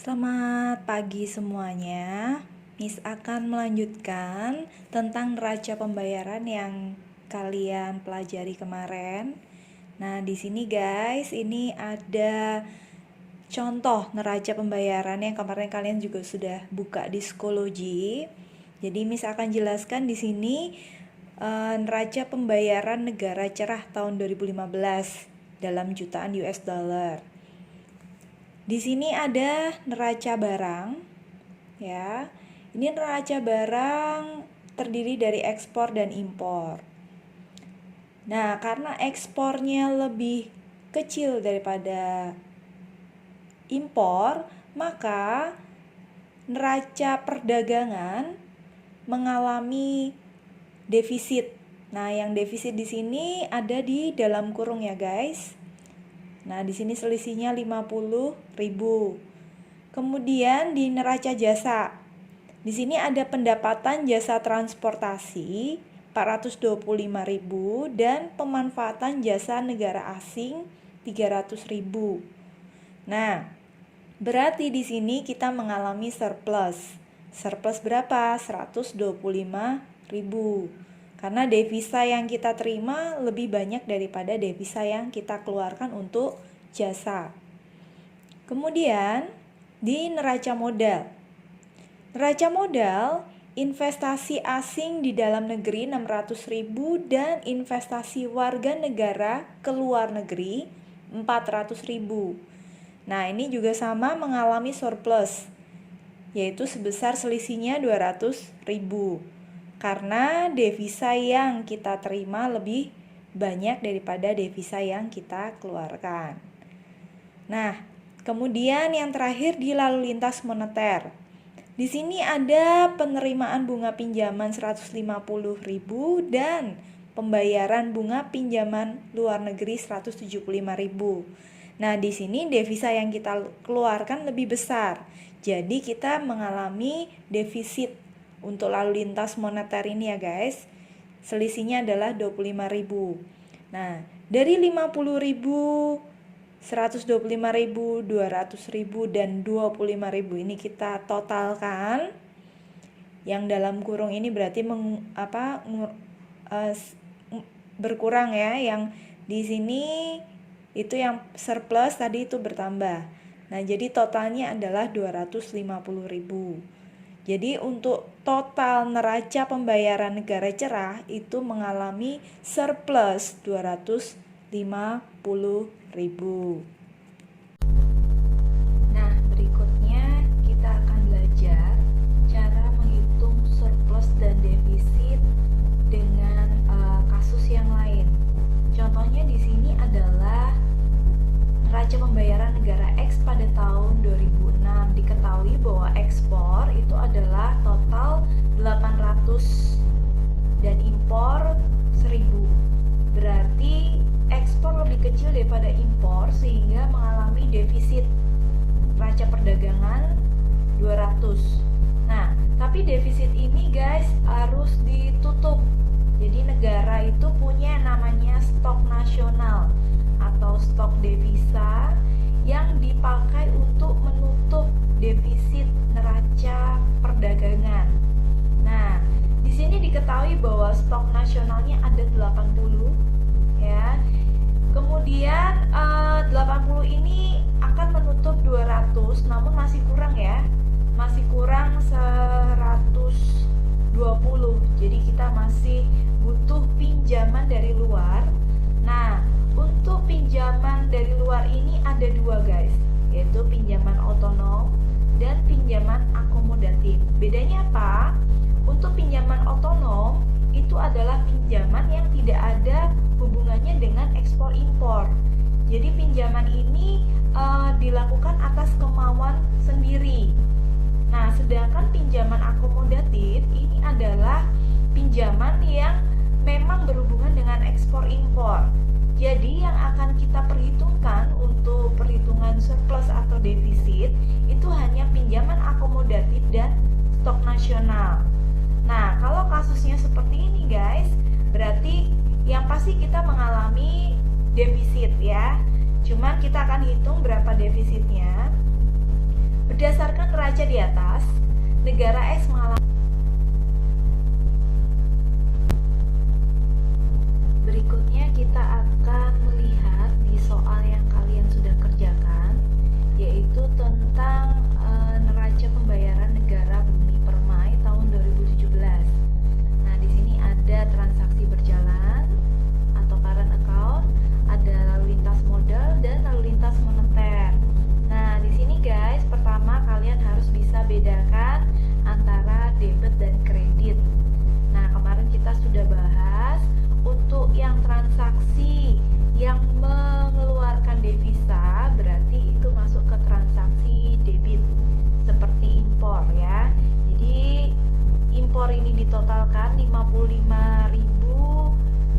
Selamat pagi semuanya. Miss akan melanjutkan tentang neraca pembayaran yang kalian pelajari kemarin. Nah, di sini guys, ini ada contoh neraca pembayaran yang kemarin kalian juga sudah buka di psikologi. Jadi Miss akan jelaskan di sini neraca pembayaran negara cerah tahun 2015 dalam jutaan US dollar. Di sini ada neraca barang, ya. Ini neraca barang terdiri dari ekspor dan impor. Nah, karena ekspornya lebih kecil daripada impor, maka neraca perdagangan mengalami defisit. Nah, yang defisit di sini ada di dalam kurung ya, guys. Nah, di sini selisihnya 50.000. Kemudian di neraca jasa. Di sini ada pendapatan jasa transportasi 425.000 dan pemanfaatan jasa negara asing 300.000. Nah, berarti di sini kita mengalami surplus. Surplus berapa? 125.000. Karena devisa yang kita terima lebih banyak daripada devisa yang kita keluarkan untuk jasa. Kemudian di neraca modal. Neraca modal, investasi asing di dalam negeri 600.000 dan investasi warga negara ke luar negeri 400.000. Nah, ini juga sama mengalami surplus, yaitu sebesar selisihnya 200.000. Karena devisa yang kita terima lebih banyak daripada devisa yang kita keluarkan. Nah, kemudian yang terakhir di lalu lintas moneter. Di sini ada penerimaan bunga pinjaman 150.000 dan pembayaran bunga pinjaman luar negeri 175.000. Nah, di sini devisa yang kita keluarkan lebih besar. Jadi kita mengalami defisit untuk lalu lintas moneter ini ya guys. Selisihnya adalah 25.000. Nah, dari 50.000, 125.000, 200.000 dan 25.000 ini kita totalkan. Yang dalam kurung ini berarti berkurang ya. Yang di sini itu yang surplus tadi itu bertambah. Nah, jadi totalnya adalah 250.000. Jadi untuk total neraca pembayaran negara cerah itu mengalami surplus 250.000. Nah, berikutnya kita akan belajar cara menghitung surplus dan defisit dengan kasus yang lain. Contohnya di sini adalah neraca pembayaran negara X pada tahun 2006. Diketahui bahwa ekspor itu adalah total 800 dan impor 1000. Berarti ekspor lebih kecil daripada impor sehingga mengalami defisit neraca perdagangan 200. Nah, tapi defisit ini guys harus ditutup. Jadi negara itu punya namanya stok nasional atau stok devisa yang dipakai untuk menutup defisit neraca perdagangan. Nah, di sini diketahui bahwa stok nasionalnya ada 80 ya. Kemudian 80 ini akan menutup 200, namun masih kurang ya. Masih kurang 120. Jadi kita masih butuh pinjaman dari luar. Nah, untuk pinjaman dari luar ini ada dua guys, yaitu pinjaman otonom dan pinjaman akomodatif. Bedanya apa? Untuk pinjaman otonom itu adalah pinjaman yang tidak ada hubungannya dengan ekspor impor. Jadi pinjaman ini dilakukan atas kemauan sendiri. Nah, sedangkan pinjaman akomodatif ini adalah pinjaman yang memang berhubungan dengan ekspor impor. Jadi yang akan kita perhitungkan untuk perhitungan surplus atau defisit itu hanya pinjaman akomodatif dan stok nasional. Nah, kalau kasusnya seperti ini guys, berarti yang pasti kita mengalami defisit ya. Cuman kita akan hitung berapa defisitnya. Berdasarkan neraca di atas, negara X mengalami. Berikutnya kita akan melihat di soal yang kalian sudah kerjakan, yaitu tentang neraca pembayaran negara Bumi Permai tahun 2017. Nah, di sini ada transaksi berjalan atau current account, ada lalu lintas modal dan lalu lintas moneter. Nah, di sini guys, pertama kalian harus bisa bedakan antara debit dan kredit. Nah, kemarin kita sudah bahas untuk yang transaksi yang mengeluarkan devisa berarti itu masuk ke transaksi debit seperti impor ya. Jadi impor ini ditotalkan 55.000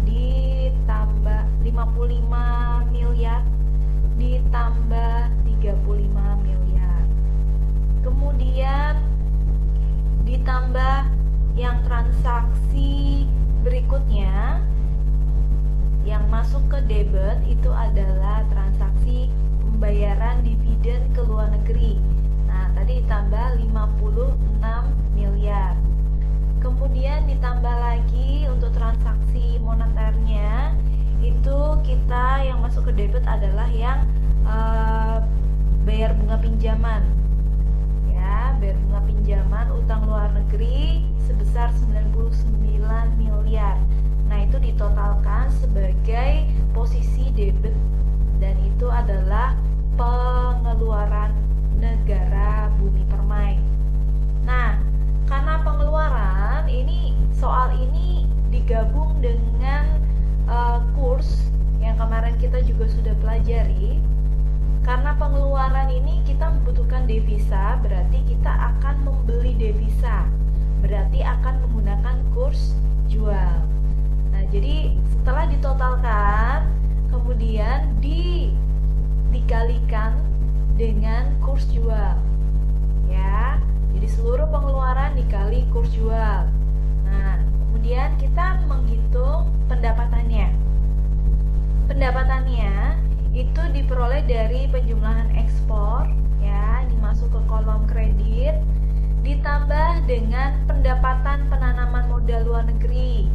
ditambah 55 miliar ditambah 35 miliar. Kemudian ditambah yang transaksi berikutnya yang masuk ke debit itu adalah transaksi pembayaran dividen ke luar negeri. Nah, tadi ditambah 56 miliar. Kemudian ditambah lagi untuk transaksi moneternya itu kita yang masuk ke debit adalah yang bayar bunga pinjaman. Ya, bayar bunga pinjaman utang luar negeri sebesar 99 miliar. Nah, itu ditotalkan sebagai posisi debit dan itu adalah pengeluaran negara Bumi Permai. Nah, karena pengeluaran ini, soal ini digabung dengan kurs yang kemarin kita juga sudah pelajari. Karena pengeluaran ini kita membutuhkan devisa, berarti kita akan membeli devisa, berarti akan menggunakan kurs jual. Nah, jadi setelah ditotalkan, kemudian dikalikan dengan kurs jual. Ya, jadi seluruh pengeluaran dikali kurs jual. Nah, kemudian kita menghitung pendapatannya. Pendapatannya itu diperoleh dari penjumlahan ekspor, ya, ini masuk ke kolom kredit, ditambah dengan pendapatan penanaman modal luar negeri.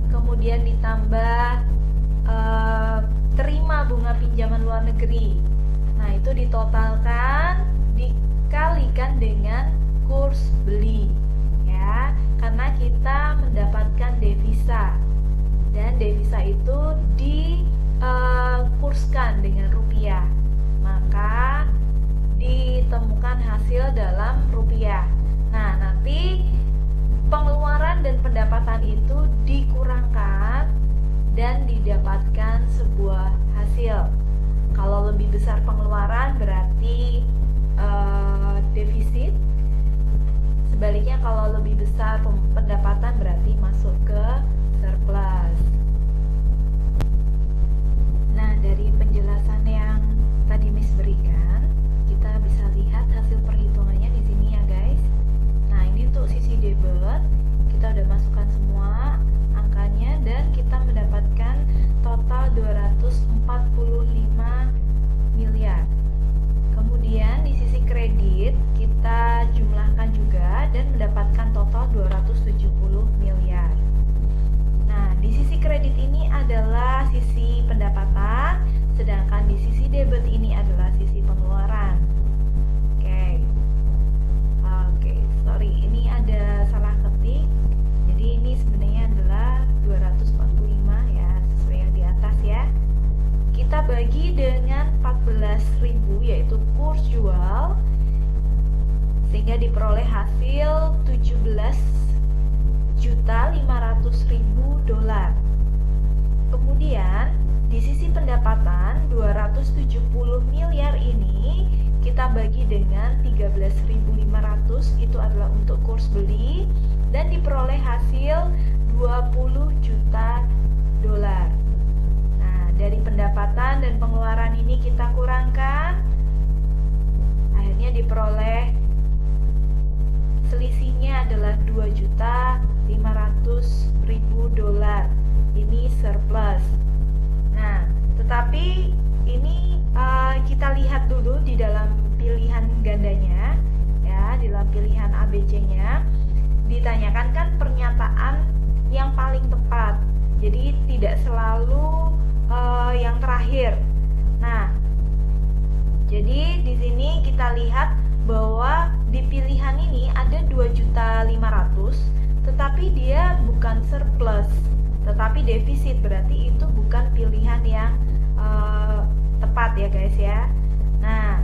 Kemudian ditambah terima bunga pinjaman luar negeri. Nah, itu ditotalkan dikalikan dengan kurs beli, ya, karena kita mendapatkan devisa dan devisa itu dikurskan dengan rupiah, maka ditemukan hasil dalam rupiah. Nah, nanti pengeluaran dan pendapatan itu dikurangkan dan didapatkan sebuah hasil. Kalau lebih besar pengeluaran berarti defisit. Sebaliknya kalau lebih besar pendapatan berarti masuk ke surplus. Nah, dari penjelasan yang tadi Miss berikan, kita bisa lihat hasil perhitungannya di sini ya guys. Nah, ini untuk sisi debit, kita udah masukkan semua angkanya dan kita mendapatkan total 245 miliar. Kemudian di sisi kredit kita jumlahkan juga dan mendapatkan total 270 miliar. Nah, di sisi kredit ini adalah sisi pendapatan, sedangkan di sisi debit ini adalah sisi pengeluaran. Oke, sorry, ini ada salah ketik. Jadi ini sebenarnya adalah 245 ya, sesuai yang di atas ya. Kita bagi dengan 14.000 yaitu kurs jual, sehingga diperoleh hasil 17.500.000 dolar. Kemudian di sisi pendapatan 270 miliar ini kita bagi dengan 13.500, itu adalah untuk kurs beli, dan diperoleh hasil 20 juta dolar. Nah, dari pendapatan dan pengeluaran ini kita kurangkan, akhirnya diperoleh selisihnya adalah 2.500.000 dolar. Ini surplus. Nah, tetapi ini kita lihat dulu di dalam pilihan gandanya, ya, di dalam pilihan ABC-nya ditanyakan kan pernyataan yang paling tepat. Jadi tidak selalu yang terakhir. Nah, jadi di sini kita lihat bahwa di pilihan ini ada 2.500.000, tetapi dia bukan surplus, tetapi defisit. Berarti itu bukan pilihan yang tepat ya guys ya. Nah,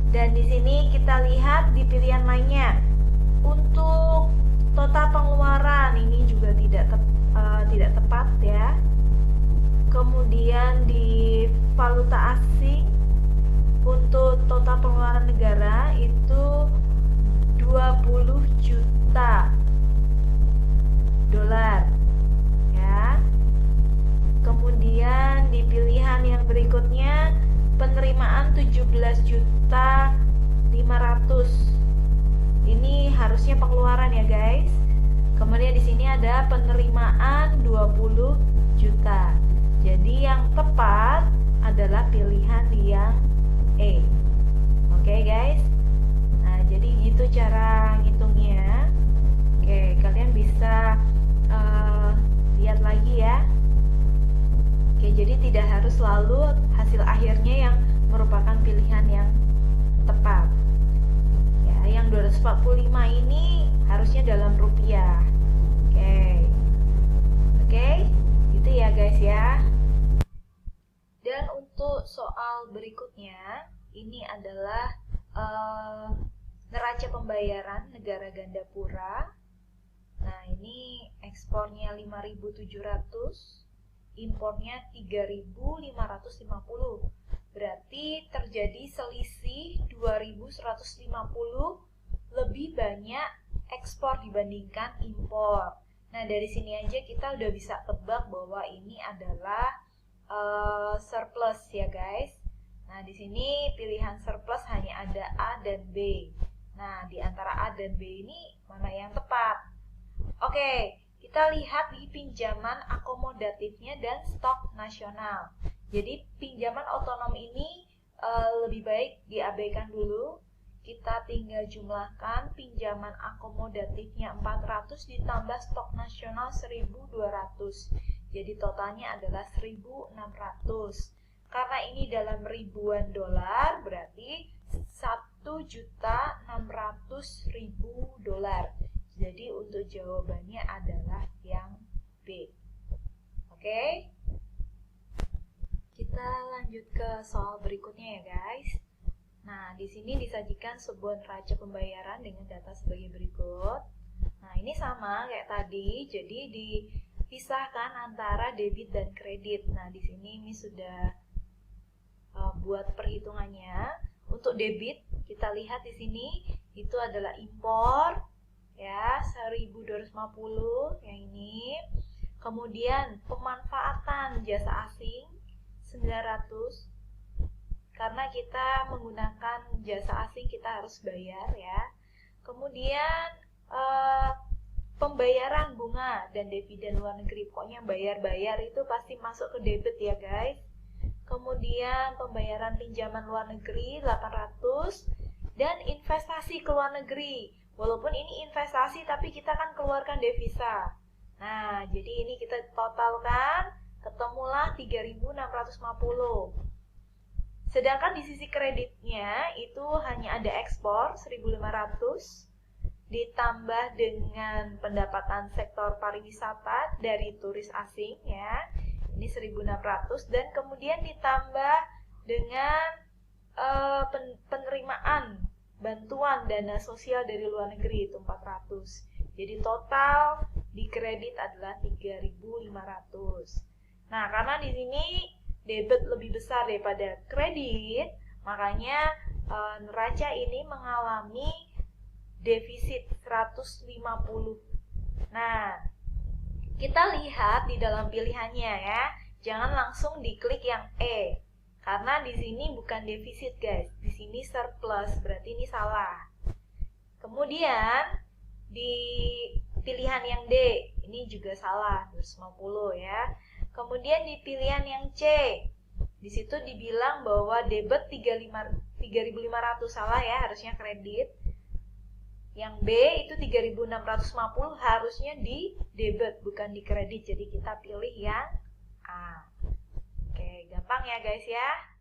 dan di sini kita lihat di pilihan lainnya untuk total pengeluaran ini juga tidak tepat ya. Kemudian di valuta asing untuk total pengeluaran negara itu 20 juta dolar ya. Kemudian di pilihan yang berikutnya penerimaan 17.500.000. Ini harusnya pengeluaran ya guys. Kemudian di sini ada penerimaan 20 juta. Jadi yang tepat adalah pilihan yang E. Oke guys. Nah, jadi gitu cara ngitungnya. Oke, kalian bisa lihat lagi ya. Oke, jadi tidak harus selalu hasil akhirnya yang merupakan pilihan yang tepat. Ya, yang 245 ini harusnya dalam rupiah. Oke, gitu ya guys ya. Dan untuk soal berikutnya, ini adalah neraca pembayaran negara Gandapura. Nah, ini ekspornya 5.700, impornya 3.550. Berarti terjadi selisih 2.150 lebih banyak ekspor dibandingkan impor. Nah, dari sini aja kita udah bisa tebak bahwa ini adalah surplus ya guys. Nah, di sini pilihan surplus hanya ada A dan B. Nah, di antara A dan B ini mana yang tepat? Oke, kita lihat di pinjaman akomodatifnya dan stok nasional. Jadi pinjaman otonom ini lebih baik diabaikan dulu. Kita tinggal jumlahkan pinjaman akomodatifnya 400 ditambah stok nasional 1.200. Jadi totalnya adalah 1.600. Karena ini dalam ribuan dolar, berarti 1.600.000 dolar. Jadi untuk jawabannya adalah yang B. Oke? Kita lanjut ke soal berikutnya ya guys. Nah, di sini disajikan sebuah neraca pembayaran dengan data sebagai berikut. Nah, ini sama kayak tadi, jadi dipisahkan antara debit dan kredit. Nah, di sini ini sudah buat perhitungannya. Untuk debit, kita lihat di sini itu adalah impor ya, 1.250 yang ini. Kemudian pemanfaatan jasa asing 900. Karena kita menggunakan jasa asing kita harus bayar ya. Kemudian pembayaran bunga dan dividen luar negeri, pokoknya bayar-bayar itu pasti masuk ke debit ya guys. Kemudian pembayaran pinjaman luar negeri 800 dan investasi ke luar negeri. Walaupun ini investasi tapi kita kan keluarkan devisa. Nah, jadi ini kita totalkan ketemulah 3.650. Sedangkan di sisi kreditnya itu hanya ada ekspor 1.500 ditambah dengan pendapatan sektor pariwisata dari turis asing ya. Ini 1.600 dan kemudian ditambah dengan penerimaan bantuan dana sosial dari luar negeri itu 400. Jadi total di kredit adalah 3.500. Nah, karena di sini debit lebih besar daripada kredit, makanya neraca ini mengalami defisit 150. Nah, kita lihat di dalam pilihannya ya. Jangan langsung diklik yang E. Karena di sini bukan defisit, guys. Di sini surplus, berarti ini salah. Kemudian di pilihan yang D, ini juga salah, 250 ya. Kemudian di pilihan yang C, di situ dibilang bahwa debit 3.500, salah ya, harusnya kredit. Yang B itu 3.650 harusnya di debit bukan di kredit. Jadi kita pilih yang A. Oke, gampang ya guys ya.